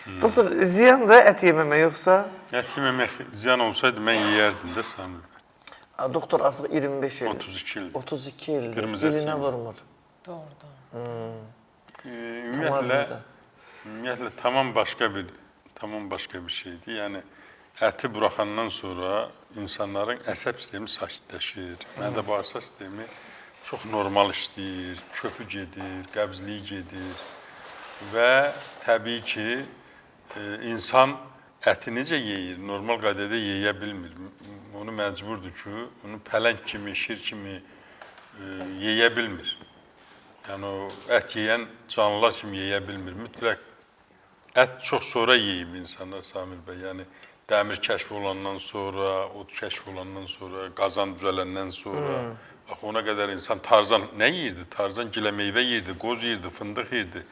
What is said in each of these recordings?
Doktor, ziyan da ət yeməmə yoxsa? Ət yeməmək ziyan olsaydı mən yeyərdim də Samir bəy. Doktor artıq 25 il. 32 ildir. 32 ildir. Qırmızı ət Dilinə yemir. vurmur. Doğrudur. Ümumiyyətlə tamam başqa bir şeydir. Yəni əti buraxandan sonra insanların əsəb sistemi sakitləşir, mədə-bağırsaq sistemi çox normal işləyir, köpü gedir, qəbzlik gedir və təbii ki, insan əti necə yeyir, normal qaydada yeyə bilmir. Onu məcburdur ki, onu pələng kimi, şir kimi yeyə bilmir. Yəni o ət yeyən canlılar kimi yeyə bilmir. Mütləq ət çox sonra yeyib insanlar Samir bəy. Yəni dəmir kəşf olandan sonra, ot kəşf olandan sonra, qazan düzələndən sonra, bax ona qədər insan Tarzan nə yeyirdi? Tarzan gilə meyvə yeyirdi, qoz yeyirdi, fındıq yeyirdi.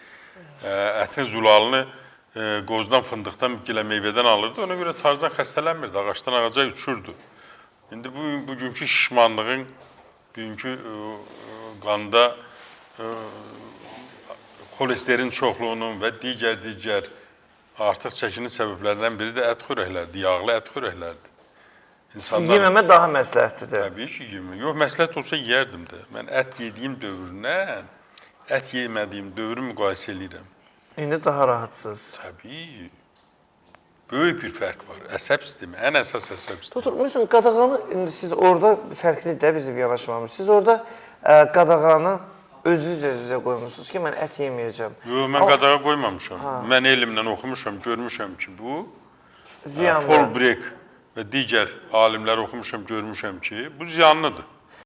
Ətin zulalını qozdan, fındıqdan, gilə meyvədən alırdı. Ona görə Tarzan xəstələnmirdi, ağacdan ağaca uçurdu. İndi bugünkü şişmanlığın, bugünkü qanda xolesterin çoxluğunun və digər artıq çəkinin səbəblərindən biri də ət xörəklərdir, yağlı ət xörəklərdir. Yeməmə daha məsləhətlidir. Təbii ki, yemək. Yox, məsləhət olsa yeyərdim də. Mən ət yediyim dövrünə, ət yemədiyim dövrü müqayisə edirəm. İndi daha rahatsız. Təbii. Böyük bir fərq var. Əsəb sistemi, ən əsas əsəb sistemi. Doktor, məsələn, qadağanı, indi siz orada fərqli də bizim yanaşmamız. Siz orada qadağanı özünüzə qoymuşsunuz ki, mən ət yeməyəcəm. Yox, mən qadağa qoymamışam. Mən elmlə oxumuşam, görmüşəm ki, bu ziyanlı. Paul Brek və digər alimlər oxumuşam, görmüşəm ki, bu ziyanlıdır.